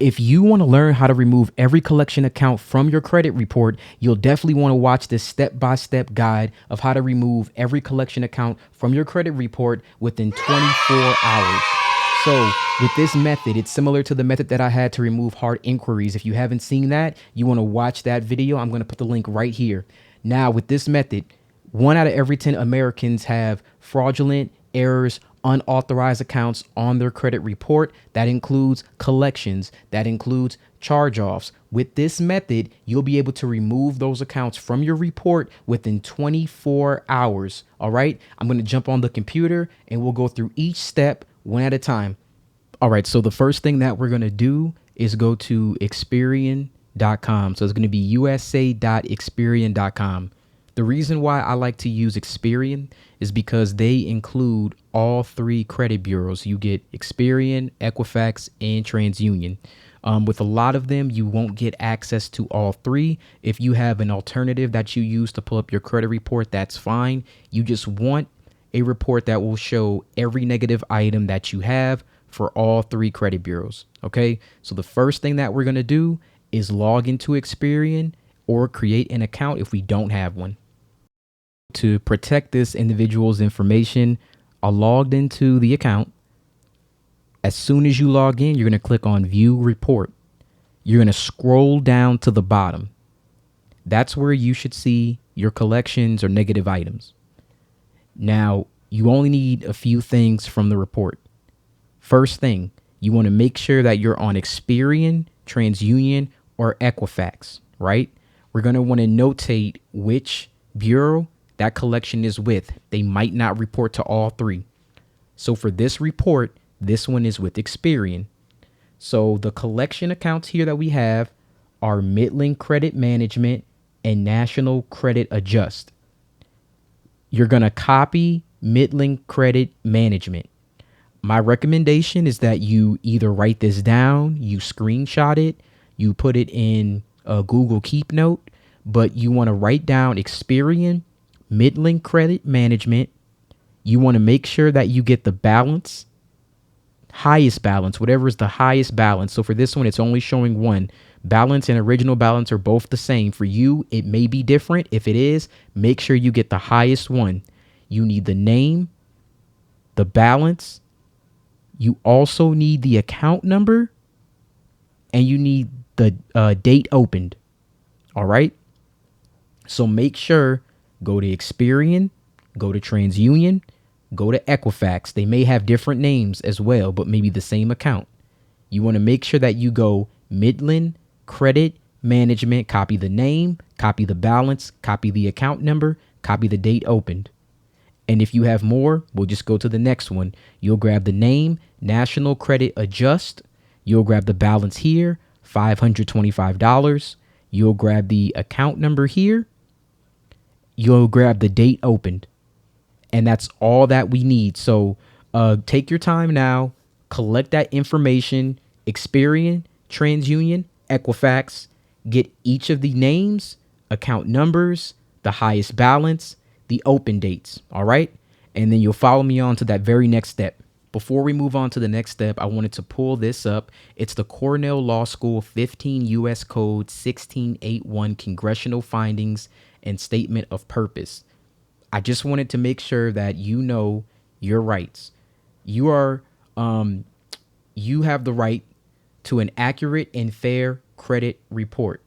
If you want to learn how to remove every collection account from your credit report, you'll definitely want to watch this step-by-step guide of how to remove every collection account from your credit report within 24 hours. So with this method, it's similar to the method that I had to remove hard inquiries. If you haven't seen that, you want to watch that video. I'm going to put the link right here. Now, with this method, 1 out of every 10 Americans have fraudulent errors, unauthorized accounts on their credit report. That includes collections. That includes charge-offs. With this method, you'll be able to remove those accounts from your report within 24 hours. All right. I'm going to jump on the computer and we'll go through each step one at a time. All right. So the first thing that we're going to do is go to Experian.com. So it's going to be usa.experian.com. The reason why I like to use Experian is because they include all 3 credit bureaus. You get Experian, Equifax, and TransUnion. With a lot of them, you won't get access to all 3. If you have an alternative that you use to pull up your credit report, that's fine. You just want a report that will show every negative item that you have for all 3 credit bureaus. Okay, so the first thing that we're going to do is log into Experian or create an account if we don't have one. To protect this individual's information, I logged into the account. As soon as you log in, you're going to click on View Report. You're going to scroll down to the bottom. That's where you should see your collections or negative items. Now, you only need a few things from the report. First thing, you want to make sure that you're on Experian, TransUnion, or Equifax, right? We're going to want to notate which bureau that collection is with. They might not report to all 3. So for this report, this one is with Experian. So the collection accounts here that we have are Midland Credit Management and National Credit Adjust. You're going to copy Midland Credit Management. My recommendation is that you either write this down, you screenshot it, you put it in a Google Keep Note, but you want to write down Experian, Midland Credit Management. You want to make sure that you get the balance, highest balance, whatever is the highest balance. So for this one, it's only showing 1. Balance and original balance are both the same. For you, it may be different. If it is, make sure you get the highest one. You need the name, the balance. You also need the account number, and you need the date opened. All right. So make sure, go to Experian, go to TransUnion, go to Equifax. They may have different names as well, but maybe the same account. You want to make sure that you go Midland Credit Management, copy the name, copy the balance, copy the account number, copy the date opened. And if you have more, we'll just go to the next one. You'll grab the name, National Credit Adjust. You'll grab the balance here, $525. You'll grab the account number here. You'll grab the date opened. And that's all that we need. So take your time now, collect that information, Experian, TransUnion, Equifax, get each of the names, account numbers, the highest balance, the open dates. All right. And then you'll follow me on to that very next step. Before we move on to the next step, I wanted to pull this up. It's the Cornell Law School 15 U.S. Code 1681 Congressional Findings and Statement of Purpose. I just wanted to make sure that you know your rights. You have the right to an accurate and fair credit report.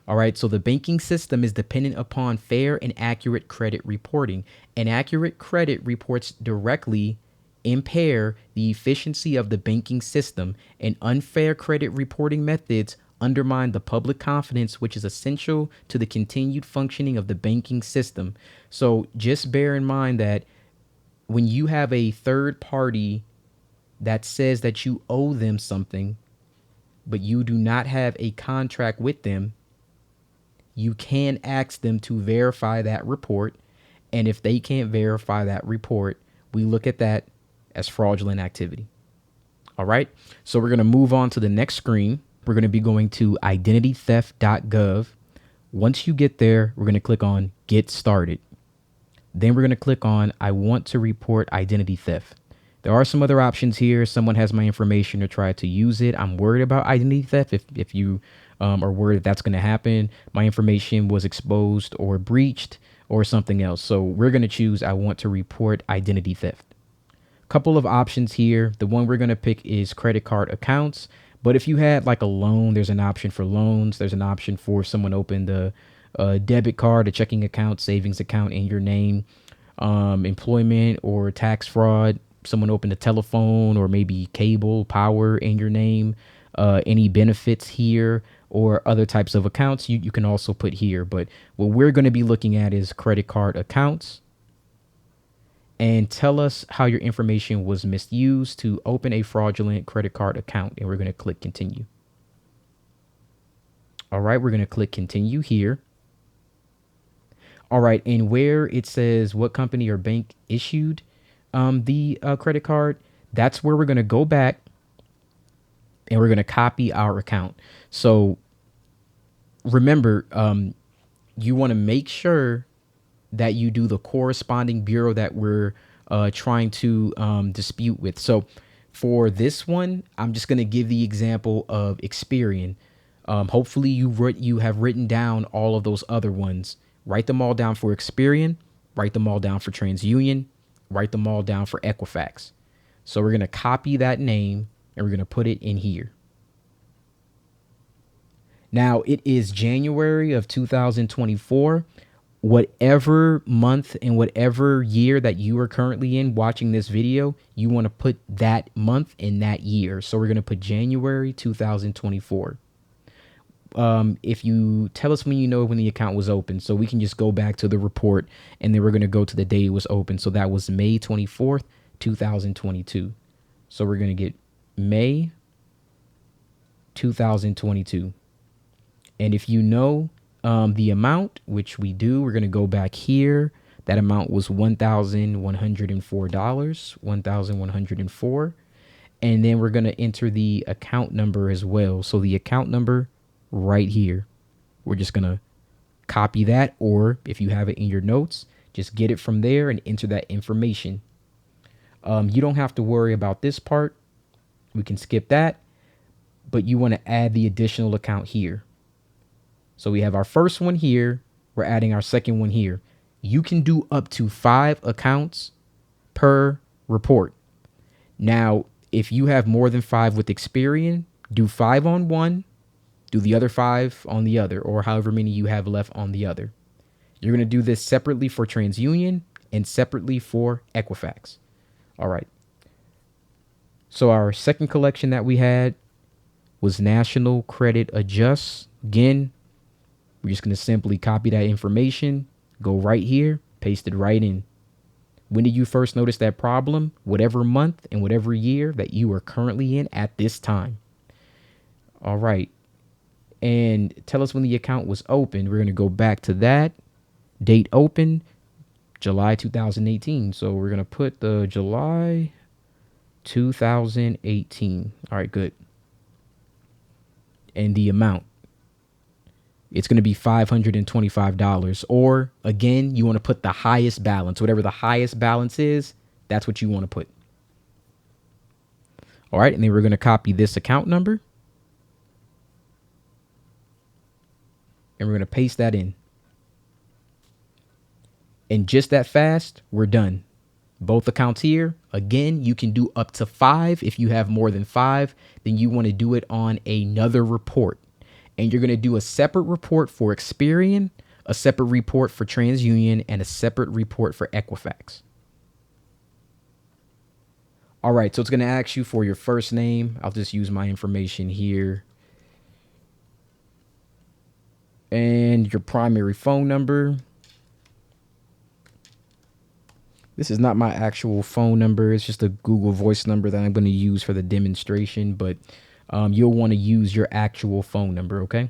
All right. So the banking system is dependent upon fair and accurate credit reporting. And accurate credit reports directly impair the efficiency of the banking system, and unfair credit reporting methods undermine the public confidence, which is essential to the continued functioning of the banking system. So just bear in mind that when you have a third party that says that you owe them something, but you do not have a contract with them, you can ask them to verify that report. And if they can't verify that report, we look at that as fraudulent activity. All right. So we're going to move on to the next screen. We're going to be going to Identitytheft.gov. Once you get there, we're going to click on Get Started. Then we're going to click on I want to report identity theft. There are some other options here. Someone has my information or tried to use it. I'm worried about identity theft. If you are worried that's going to happen, my information was exposed or breached or something else. So we're going to choose I want to report identity theft. Couple of options here. The one we're going to pick is credit card accounts. But if you had like a loan, there's an option for loans. There's an option for someone opened a debit card, a checking account, savings account in your name, employment or tax fraud. Someone opened a telephone or maybe cable, power in your name, any benefits here or other types of accounts you can also put here. But what we're going to be looking at is credit card accounts. And tell us how your information was misused to open a fraudulent credit card account. And we're going to click continue. All right, we're going to click continue here. All right, and where it says what company or bank issued the credit card, that's where we're going to go back and we're going to copy our account. So remember, you want to make sure that you do the corresponding bureau that we're trying to dispute with. So for this one, I'm just going to give the example of Experian. Hopefully you have written down all of those other ones. Write them all down for Experian. Write them all down for TransUnion. Write them all down for Equifax. So we're going to copy that name and we're going to put it in here. Now it is January of 2024. Whatever month and whatever year that you are currently in watching this video, you want to put that month and that year. So we're going to put January 2024. If you tell us when you know when the account was open, so we can just go back to the report and then we're going to go to the day it was open. So that was May 24th, 2022. So we're going to get May 2022. And if you know the amount, which we do, we're going to go back here. That amount was $1,104, $1,104. And then we're going to enter the account number as well. So the account number right here, we're just going to copy that. Or if you have it in your notes, just get it from there and enter that information. You don't have to worry about this part. We can skip that, but you want to add the additional account here. So we have our first one here. We're adding our second one here. You can do up to 5 accounts per report. Now, if you have more than 5 with Experian, do 5 on one, do the other 5 on the other, or however many you have left on the other. You're going to do this separately for TransUnion and separately for Equifax. All right. So our second collection that we had was National Credit Adjust. Again, we're just going to simply copy that information, go right here, paste it right in. When did you first notice that problem? Whatever month and whatever year that you are currently in at this time. All right. And tell us when the account was opened. We're going to go back to that. Date open, July 2018. So we're going to put the July 2018. All right, good. And the amount. It's going to be $525. Or again, you want to put the highest balance. Whatever the highest balance is, that's what you want to put. All right. And then we're going to copy this account number. And we're going to paste that in. And just that fast, we're done. Both accounts here. Again, you can do up to 5. If you have more than 5, then you want to do it on another report. And you're going to do a separate report for Experian, a separate report for TransUnion, and a separate report for Equifax. All right, so it's going to ask you for your first name. I'll just use my information here. And your primary phone number. This is not my actual phone number. It's just a Google Voice number that I'm going to use for the demonstration, but you'll want to use your actual phone number, okay?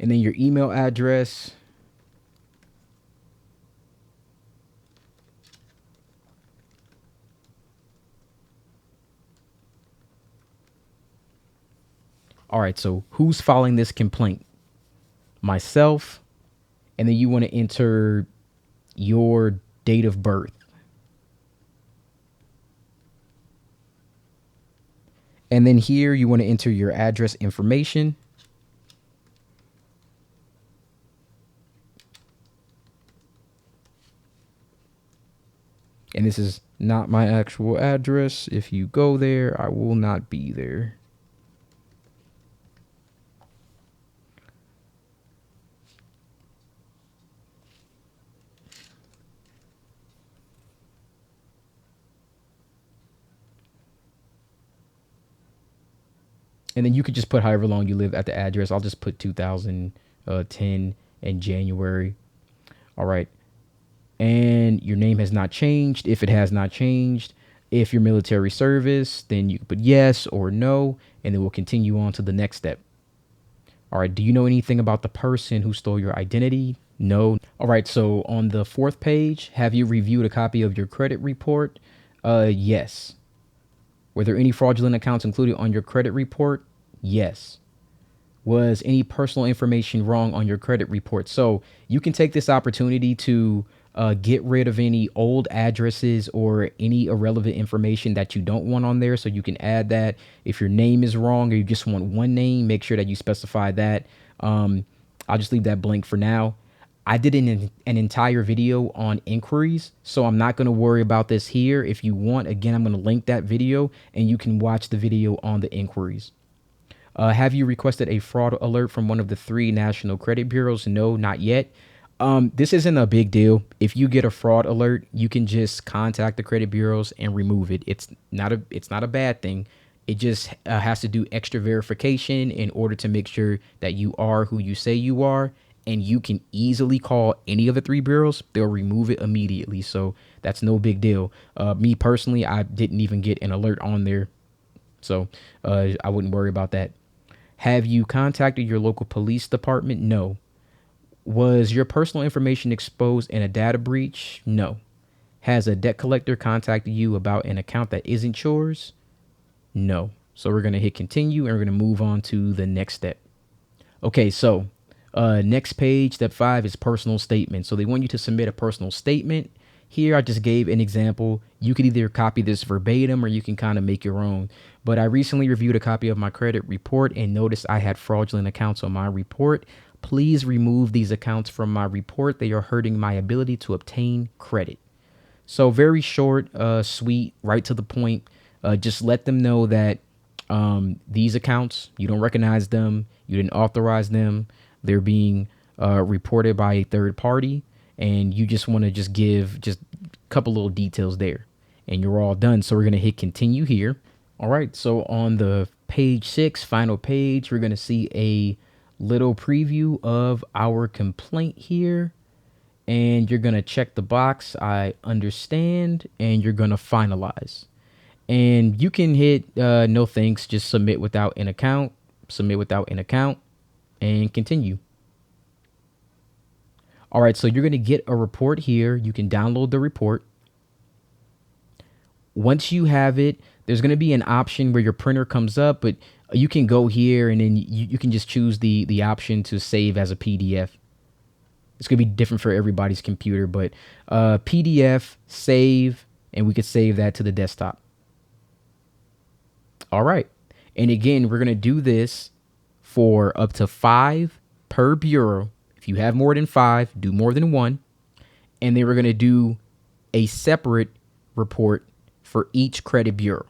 and then your email address. All right, so who's filing this complaint? Myself. And then you want to enter your date of birth. And then here you want to enter your address information. And this is not my actual address. If you go there, I will not be there. And then you could just put however long you live at the address. I'll just put 2010 in January. All right. And your name has not changed. If it has not changed, if you're military service, then you can put yes or no, and then we'll continue on to the next step. All right. Do you know anything about the person who stole your identity? No. All right. So on the 4th page, have you reviewed a copy of your credit report? Yes. Were there any fraudulent accounts included on your credit report? Yes. Was any personal information wrong on your credit report? So you can take this opportunity to get rid of any old addresses or any irrelevant information that you don't want on there. So you can add that. If your name is wrong or you just want one name, make sure that you specify that. I'll just leave that blank for now. I did an entire video on inquiries, so I'm not going to worry about this here. If you want, again, I'm going to link that video and you can watch the video on the inquiries. Have you requested a fraud alert from one of the 3 national credit bureaus? No, not yet. This isn't a big deal. If you get a fraud alert, you can just contact the credit bureaus and remove it. It's not a bad thing. It just has to do extra verification in order to make sure that you are who you say you are. And you can easily call any of the 3 bureaus. They'll remove it immediately. So that's no big deal. Me personally, I didn't even get an alert on there. So I wouldn't worry about that. Have you contacted your local police department? No. Was your personal information exposed in a data breach? No. Has a debt collector contacted you about an account that isn't yours? No. So we're going to hit continue and we're going to move on to the next step. Okay, so next page, step 5 is personal statement. So they want you to submit a personal statement. Here, I just gave an example. You could either copy this verbatim or you can kind of make your own. But I recently reviewed a copy of my credit report and noticed I had fraudulent accounts on my report. Please remove these accounts from my report. They are hurting my ability to obtain credit. So very short, sweet, right to the point. Just let them know that these accounts, you don't recognize them. You didn't authorize them. They're being reported by a third party, and you just want to just give just a couple little details there, and you're all done. So we're going to hit continue here. All right. So on the page 6, final page, we're going to see a little preview of our complaint here, and you're going to check the box, I understand, and you're going to finalize. And you can hit no thanks, just submit without an account, and continue. All right, so you're going to get a report here. You can download the report. Once you have it, there's going to be an option where your printer comes up, but you can go here and then you can just choose the option to save as a PDF. It's going to be different for everybody's computer, but PDF, save, and we could save that to the desktop. All right. And again, we're going to do this for up to 5 per bureau. If you have more than 5, do more than 1. And then we're going to do a separate report for each credit bureau.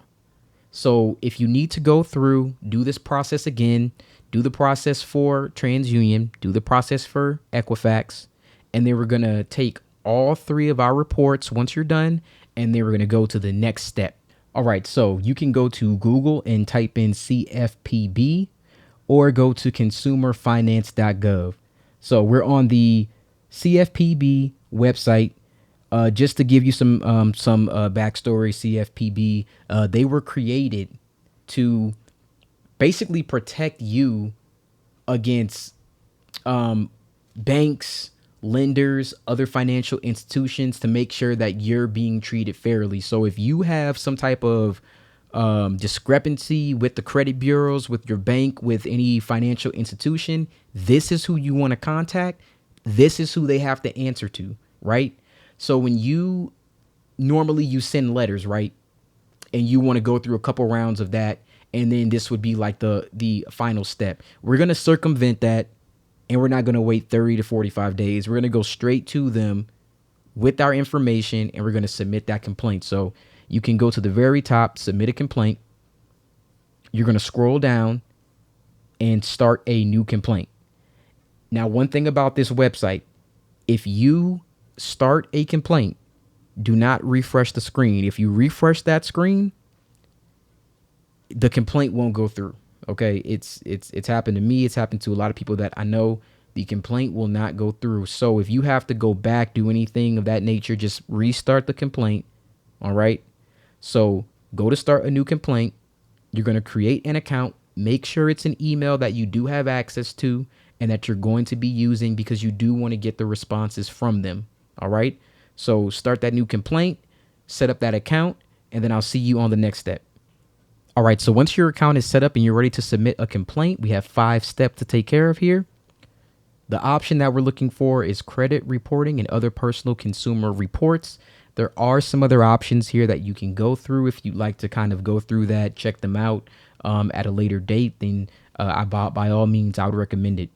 So if you need to go through, do this process again, do the process for TransUnion, do the process for Equifax, and then we're going to take all 3 of our reports once you're done, and then we're going to go to the next step. All right, so you can go to Google and type in CFPB or go to consumerfinace.gov. So we're on the CFPB website. Just to give you some backstory, CFPB, they were created to basically protect you against banks, lenders, other financial institutions to make sure that you're being treated fairly. So if you have some type of discrepancy with the credit bureaus, with your bank, with any financial institution, this is who you want to contact. This is who they have to answer to, right? So when you normally you send letters, right? And you want to go through a couple rounds of that, and then this would be like the final step. We're going to circumvent that, and we're not going to wait 30 to 45 days. We're going to go straight to them with our information, and we're going to submit that complaint. So you can go to the very top, submit a complaint. You're going to scroll down and start a new complaint. Now, one thing about this website, if you start a complaint, do not refresh the screen. If you refresh that screen, the complaint won't go through. Okay, it's happened to me. It's happened to a lot of people that I know. The complaint will not go through. So if you have to go back, do anything of that nature, just restart the complaint. All right. So go to start a new complaint. You're going to create an account. Make sure it's an email that you do have access to and that you're going to be using, because you do want to get the responses from them. All right. So start that new complaint, set up that account, and then I'll see you on the next step. All right. So once your account is set up and you're ready to submit a complaint, we have 5 steps to take care of here. The option that we're looking for is credit reporting and other personal consumer reports. There are some other options here that you can go through if you'd like to kind of go through that, check them out at a later date. Then by all means, I would recommend it.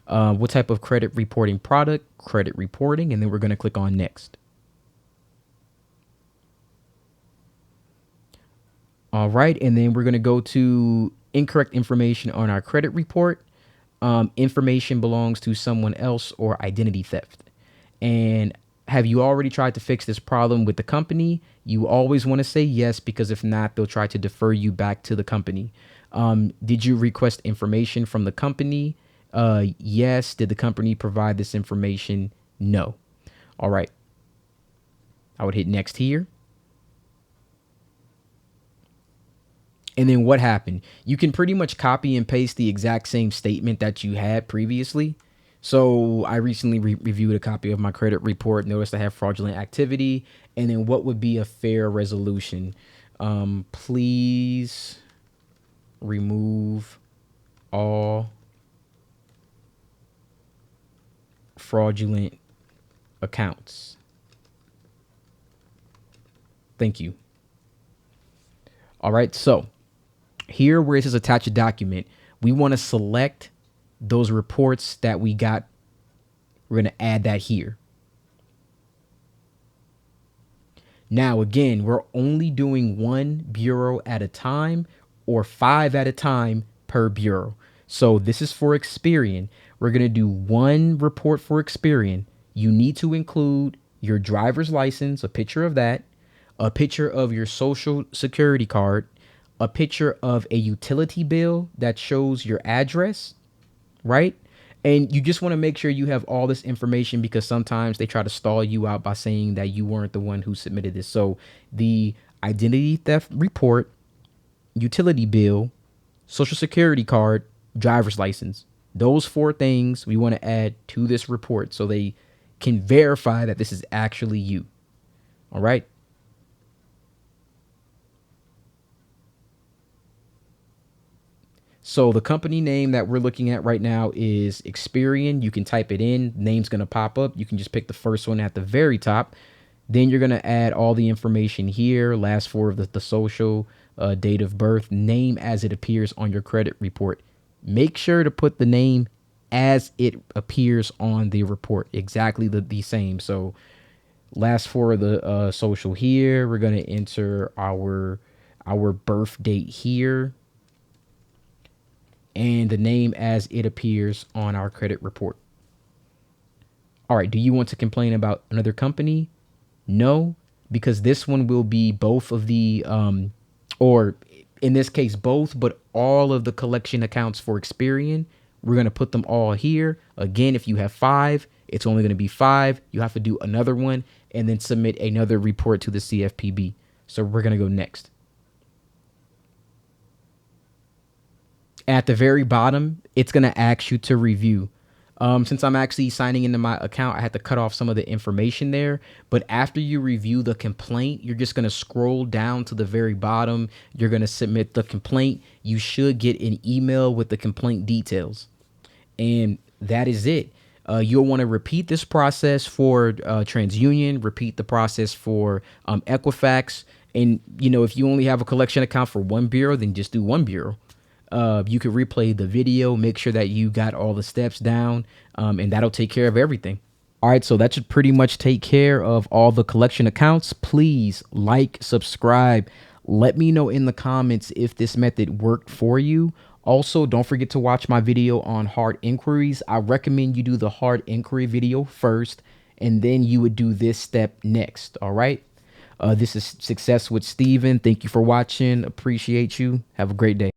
What type of credit reporting product? Credit reporting, and then we're going to click on next. All right, and then we're going to go to incorrect information on our credit report. Information belongs to someone else, or identity theft. And have you already tried to fix this problem with the company? You always want to say yes, because if not, they'll try to defer you back to the company. Did you request information from the company? Yes. Did the company provide this information? No. All right. I would hit next here. And then what happened? You can pretty much copy and paste the exact same statement that you had previously. So I recently reviewed a copy of my credit report, noticed I have fraudulent activity, and then what would be a fair resolution? Please remove all fraudulent accounts. Thank you. All right, so here where it says attach a document, we want to select those reports that we got. We're going to add that here. Now, again, we're only doing 1 bureau at a time, or 5 at a time per bureau. So this is for Experian. We're going to do 1 report for Experian. You need to include your driver's license, a picture of that, a picture of your social security card, a picture of a utility bill that shows your address, right? And you just want to make sure you have all this information, because sometimes they try to stall you out by saying that you weren't the one who submitted this. So the identity theft report, utility bill, social security card, driver's license, those 4 things we want to add to this report so they can verify that this is actually you. All right. So the company name that we're looking at right now is Experian. You can type it in. Name's going to pop up. You can just pick the first one at the very top. Then you're going to add all the information here. Last 4 of the social, date of birth, name as it appears on your credit report. Make sure to put the name as it appears on the report. Exactly the same. So last 4 of the social here. We're going to enter our birth date here, and the name as it appears on our credit report. All right. Do you want to complain about another company? No, because this one will be both of the, or in this case, both, but all of the collection accounts for Experian. We're going to put them all here. Again, if you have 5, it's only going to be 5. You have to do another one and then submit another report to the CFPB. So we're going to go next. At the very bottom, it's going to ask you to review. Since I'm actually signing into my account, I had to cut off some of the information there. But after you review the complaint, you're just going to scroll down to the very bottom. You're going to submit the complaint. You should get an email with the complaint details. And that is it. You'll want to repeat this process for TransUnion, repeat the process for Equifax. And, if you only have a collection account for one bureau, then just do one bureau. You could replay the video, make sure that you got all the steps down, and that'll take care of everything. All right, so that should pretty much take care of all the collection accounts. Please like, subscribe. Let me know in the comments if this method worked for you. Also, don't forget to watch my video on hard inquiries. I recommend you do the hard inquiry video first, and then you would do this step next. All right. This is Success with Steven. Thank you for watching. Appreciate you. Have a great day.